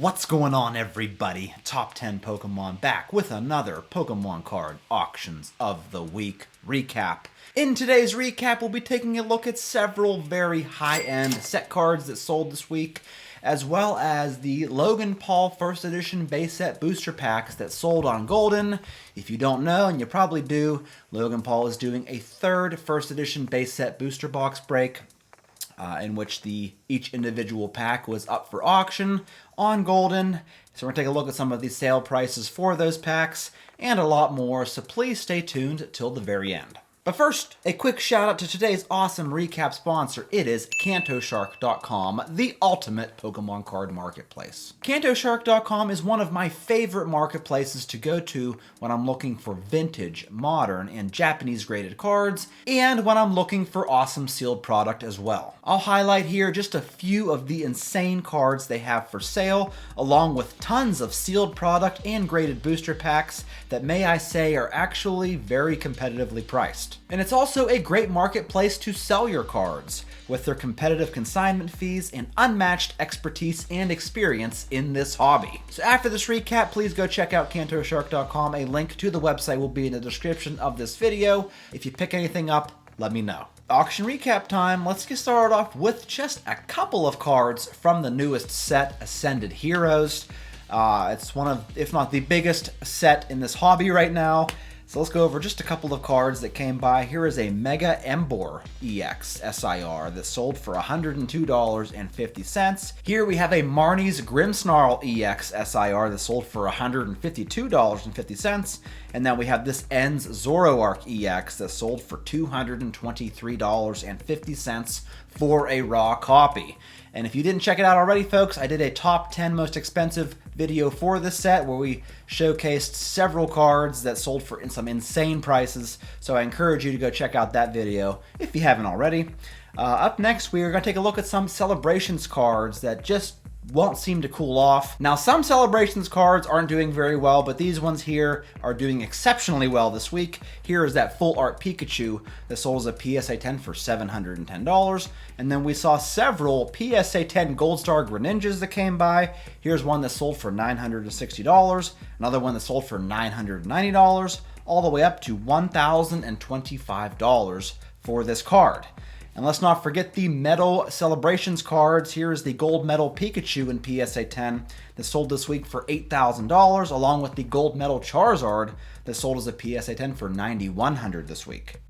What's going on, everybody? Top 10 Pokemon back with another Pokemon card auctions of the week recap. In today's recap, we'll be taking a look at several very high-end set cards that sold this week, as well as the Logan Paul First Edition base set booster packs that sold on Golden. If you don't know, and you probably do, Logan Paul is doing a third First Edition base set booster box break, in which each individual pack was up for auction on Golden. So we're going to take a look at some of the sale prices for those packs and a lot more, so please stay tuned till the very end. But first, a quick shout out to today's awesome recap sponsor. It is CantoShark.com, the ultimate Pokemon card marketplace. CantoShark.com is one of my favorite marketplaces to go to when I'm looking for vintage, modern, and Japanese graded cards, and when I'm looking for awesome sealed product as well. I'll highlight here just a few of the insane cards they have for sale, along with tons of sealed product and graded booster packs that, may I say, are actually very competitively priced. And it's also a great marketplace to sell your cards, with their competitive consignment fees and unmatched expertise and experience in this hobby. So after this recap, please go check out CantoShark.com. A link to the website will be in the description of this video. If you pick anything up, let me know. Auction recap time. Let's get started off with just a couple of cards from the newest set, Ascended Heroes. It's one of, if not the biggest set in this hobby right now. So let's go over just a couple of cards that came by. Here is a Mega Emboar EX SIR that sold for $102.50. Here we have a Marnie's Grimmsnarl EX SIR that sold for $152.50. And then we have this Ends Zoroark EX that sold for $223.50 for a raw copy. And if you didn't check it out already, folks, I did a top 10 most expensive video for this set where we showcased several cards that sold for some insane prices. So I encourage you to go check out that video if you haven't already. Up next, we are going to take a look at some Celebrations cards that just won't seem to cool off. Now, some Celebrations cards aren't doing very well, but these ones here are doing exceptionally well this week. Here is that Full Art Pikachu that sold as a PSA 10 for $710. And then we saw several PSA 10 Gold Star Greninjas that came by. Here's one that sold for $960, another one that sold for $990, all the way up to $1,025 for this card. And let's not forget the Metal Celebrations cards. Here is the Gold Medal Pikachu in PSA 10 that sold this week for $8,000, along with the Gold Medal Charizard that sold as a PSA 10 for $9,100 this week.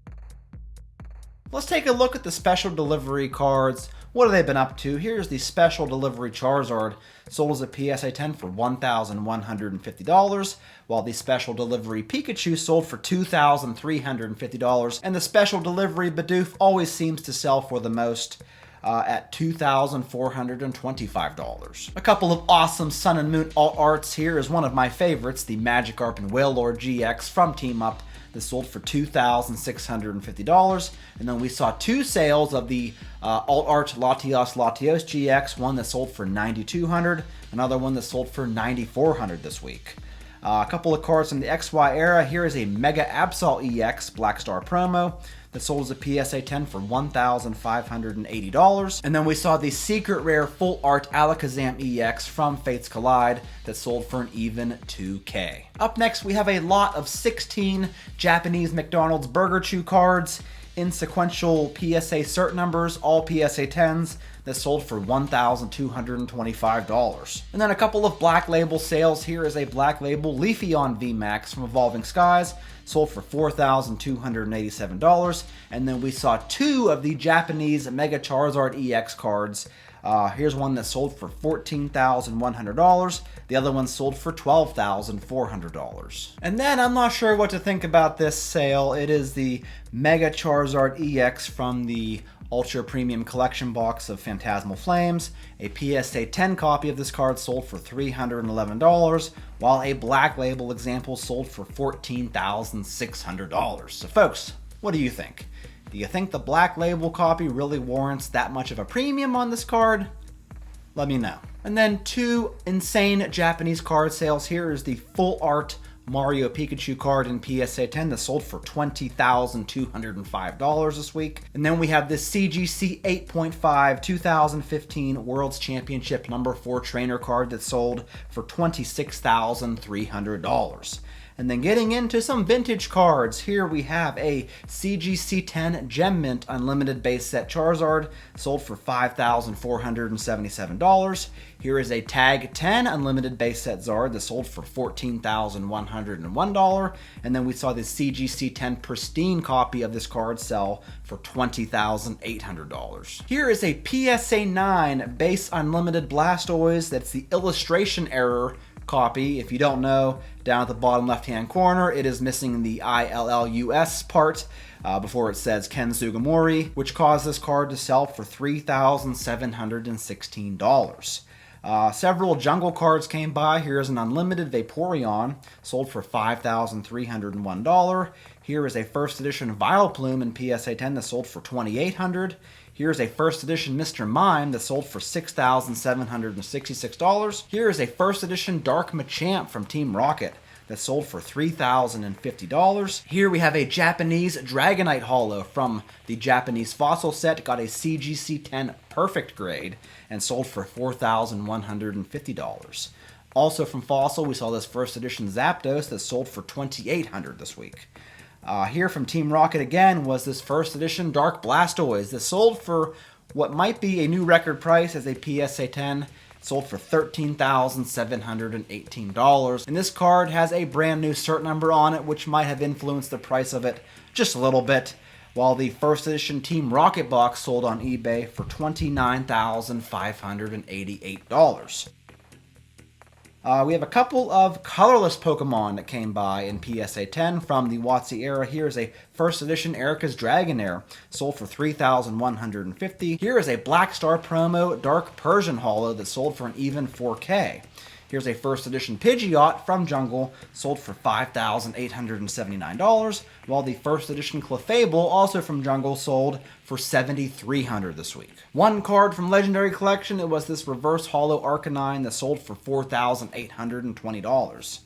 Let's take a look at the special delivery cards. What have they been up to? Here's the special delivery Charizard, sold as a PSA 10 for $1,150, while the special delivery Pikachu sold for $2,350, and the special delivery Bidoof always seems to sell for the most at $2,425. A couple of awesome Sun and Moon alt arts. Here is one of my favorites, the Magikarp and Wailord GX from Team Up. This sold for $2,650. And then we saw two sales of the Alt Art Latios GX, one that sold for $9,200, another one that sold for $9,400 this week. A couple of cards from the XY era. Here is a Mega Absol EX Black Star promo that sold as a PSA 10 for $1,580. And then we saw the secret rare Full Art Alakazam EX from Fates Collide that sold for an even $2K. Up next, we have a lot of 16 Japanese McDonald's Burger Chew cards in sequential PSA cert numbers, all PSA 10s, that sold for $1,225. And then a couple of Black Label sales. Here is a Black Label Leafeon VMAX from Evolving Skies, sold for $4,287. And then we saw two of the Japanese Mega Charizard EX cards. Here's one that sold for $14,100. The other one sold for $12,400. And then I'm not sure what to think about this sale. It is the Mega Charizard EX from the Ultra Premium Collection box of Phantasmal Flames. A PSA 10 copy of this card sold for $311, while a Black Label example sold for $14,600. So folks, what do you think? Do you think the Black Label copy really warrants that much of a premium on this card? Let me know. And then two insane Japanese card sales. Here is the Full Art Mario Pikachu card in PSA 10 that sold for $20,205 this week. And then we have this CGC 8.5 2015 World's Championship number 4 trainer card that sold for $26,300. And then getting into some vintage cards, here we have a CGC 10 Gem Mint Unlimited Base Set Charizard, sold for $5,477. Here is a Tag 10 Unlimited Base Set Zard that sold for $14,101. And then we saw the CGC 10 Pristine copy of this card sell for $20,800. Here is a PSA 9 Base Unlimited Blastoise. That's the illustration error copy. If you don't know, down at the bottom left-hand corner, it is missing the ILLUS part before it says Ken Sugimori, which caused this card to sell for $3,716. Several jungle cards came by. Here's an unlimited Vaporeon, sold for $5,301. Here is a first edition Vileplume in PSA 10 that sold for $2,800. Here's a first edition Mr. Mime that sold for $6,766. Here is a first edition Dark Machamp from Team Rocket that sold for $3,050. Here we have a Japanese Dragonite Holo from the Japanese Fossil set. Got a CGC 10 Perfect grade and sold for $4,150. Also from Fossil, we saw this first edition Zapdos that sold for $2,800 this week. Here from Team Rocket again was this first edition Dark Blastoise that sold for what might be a new record price as a PSA 10. Sold for $13,718. And this card has a brand new cert number on it, which might have influenced the price of it just a little bit. While the first edition Team Rocket box sold on eBay for $29,588. We have a couple of colorless Pokemon that came by in PSA 10 from the WotC era. Here is a first edition Erica's Dragonair, sold for $3,150. Here is a Black Star promo Dark Persian Holo that sold for an even $4K. Here's a first edition Pidgeot from Jungle, sold for $5,879, while the first edition Clefable, also from Jungle, sold for $7,300 this week. One card from Legendary Collection, it was this reverse holo Arcanine that sold for $4,820.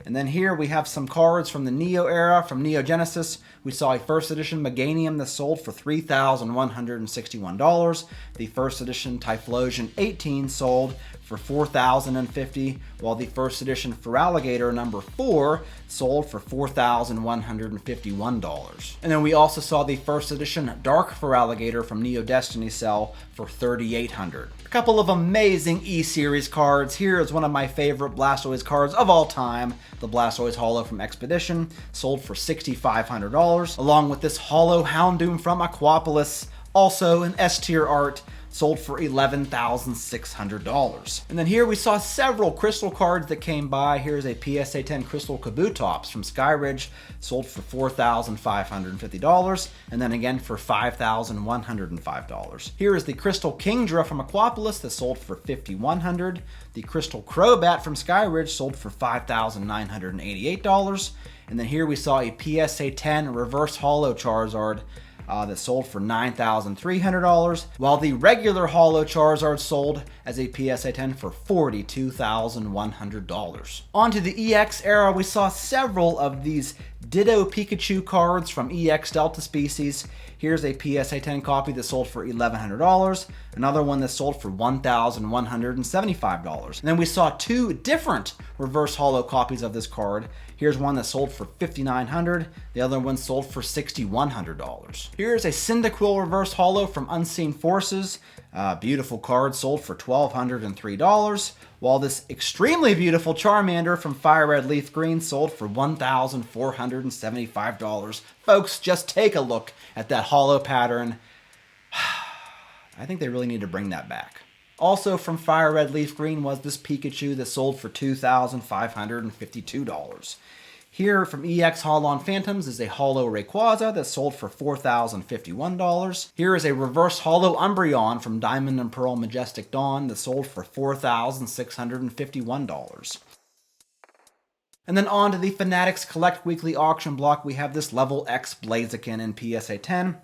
And then here we have some cards from the Neo era, from Neo Genesis. We saw a first edition Meganium that sold for $3,161. The first edition Typhlosion 18 sold for $4,050, while the first edition Feraligatr number 4 sold for $4,151. And then we also saw the first edition Dark Feraligatr from Neo Destiny sell for $3,800. A couple of amazing E-Series cards. Here is one of my favorite Blastoise cards of all time, the Blastoise Holo from Expedition, sold for $6,500, along with this Holo Houndoom from Aquapolis, also in S-tier art, sold for $11,600. And then here we saw several crystal cards that came by. Here's a PSA 10 Crystal Kabutops from Skyridge, sold for $4,550, and then again for $5,105. Here is the Crystal Kingdra from Aquapolis that sold for $5,100. The Crystal Crobat from Skyridge sold for $5,988. And then here we saw a PSA 10 Reverse Holo Charizard that sold for $9,300, while the regular Holo Charizard sold as a PSA 10 for $42,100. On to the EX era, we saw several of these Ditto Pikachu cards from EX Delta Species. Here's a PSA 10 copy that sold for $1,100, another one that sold for $1,175. And then we saw two different reverse holo copies of this card. Here's one that sold for $5,900, the other one sold for $6,100. Here's a Cyndaquil reverse holo from Unseen Forces. Beautiful card, sold for $1,203, while this extremely beautiful Charmander from Fire Red Leaf Green sold for $1,475. Folks, just take a look at that holo pattern. I think they really need to bring that back. Also from Fire Red Leaf Green was this Pikachu that sold for $2,552. Here from EX Holon Phantoms is a Holo Rayquaza that sold for $4,051. Here is a reverse Holo Umbreon from Diamond and Pearl Majestic Dawn that sold for $4,651. And then on to the Fanatics Collect Weekly Auction block, we have this Level X Blaziken in PSA 10.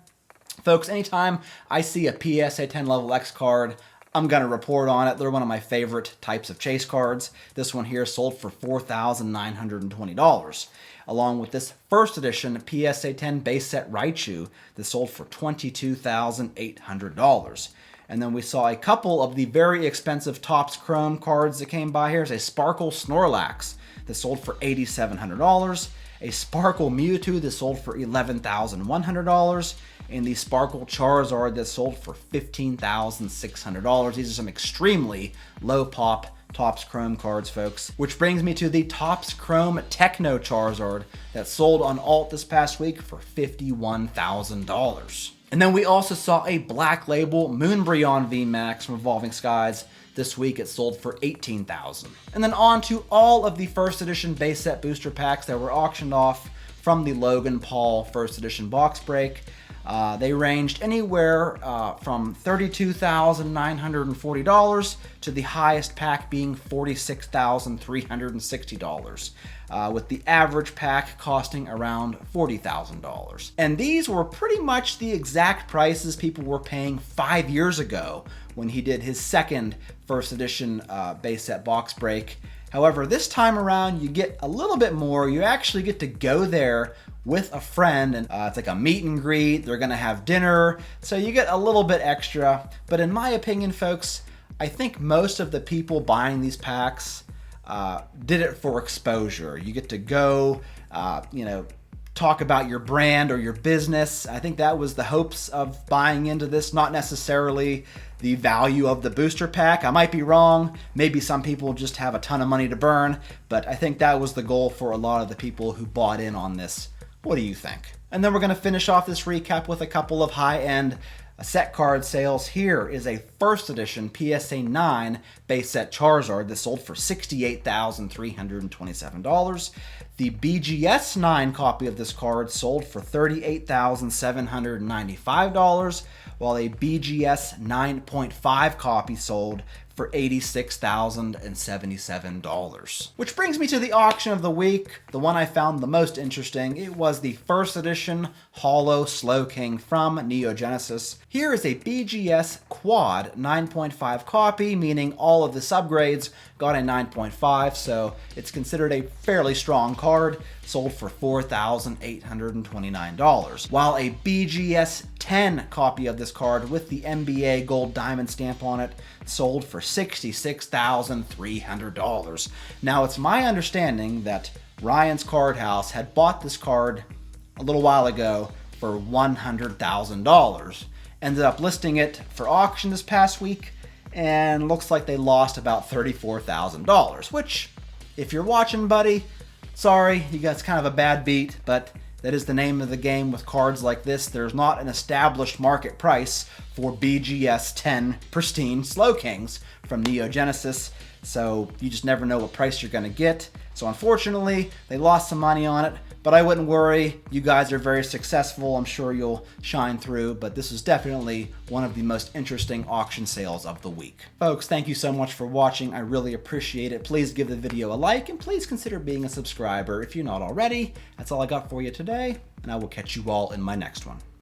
Folks, anytime I see a PSA 10 Level X card, I'm going to report on it. They're one of my favorite types of chase cards. This one here sold for $4,920, along with this first edition PSA 10 base set Raichu that sold for $22,800. And then we saw a couple of the very expensive Topps Chrome cards that came by here. There's a Sparkle Snorlax that sold for $8,700, a Sparkle Mewtwo that sold for $11,100, and the Sparkle Charizard that sold for $15,600. These are some extremely low pop Topps Chrome cards, folks. Which brings me to the Topps Chrome Techno Charizard that sold on alt this past week for $51,000. And then we also saw a Black Label Moonbreon VMAX from Evolving Skies. This week it sold for $18,000. And then on to all of the first edition base set booster packs that were auctioned off from the Logan Paul first edition box break. They ranged anywhere from $32,940 to the highest pack being $46,360, with the average pack costing around $40,000. And these were pretty much the exact prices people were paying 5 years ago when he did his second first edition base set box break. However, this time around, you get a little bit more. You actually get to go there with a friend, and it's like a meet and greet. They're gonna have dinner, so you get a little bit extra. But in my opinion, folks, I think most of the people buying these packs did it for exposure. You get to go, talk about your brand or your business. I think that was the hopes of buying into this, not necessarily the value of the booster pack. I might be wrong. Maybe some people just have a ton of money to burn, but I think that was the goal for a lot of the people who bought in on this. What do you think? And then we're going to finish off this recap with a couple of high-end set card sales. Here is a first edition PSA 9 base set Charizard that sold for $68,327. The BGS 9 copy of this card sold for $38,795, while a BGS 9.5 copy sold for $86,077. Which brings me to the auction of the week, the one I found the most interesting. It was the first edition Holo Slowking from Neo Genesis. Here is a BGS Quad 9.5 copy, meaning all of the subgrades got a 9.5, so it's considered a fairly strong card, sold for $4,829. While a BGS 10 copy of this card with the NBA Gold Diamond stamp on it sold for $66,300. Now, it's my understanding that Ryan's Card House had bought this card a little while ago for $100,000. Ended up listing it for auction this past week, and looks like they lost about $34,000, which, if you're watching, buddy, sorry, you got kind of a bad beat, but that is the name of the game with cards like this. There's not an established market price for BGS 10 pristine Slowkings from Neo Genesis, so you just never know what price you're going to get. So unfortunately, they lost some money on it, but I wouldn't worry. You guys are very successful. I'm sure you'll shine through, but this is definitely one of the most interesting auction sales of the week. Folks, thank you so much for watching. I really appreciate it. Please give the video a like, and please consider being a subscriber if you're not already. That's all I got for you today, and I will catch you all in my next one.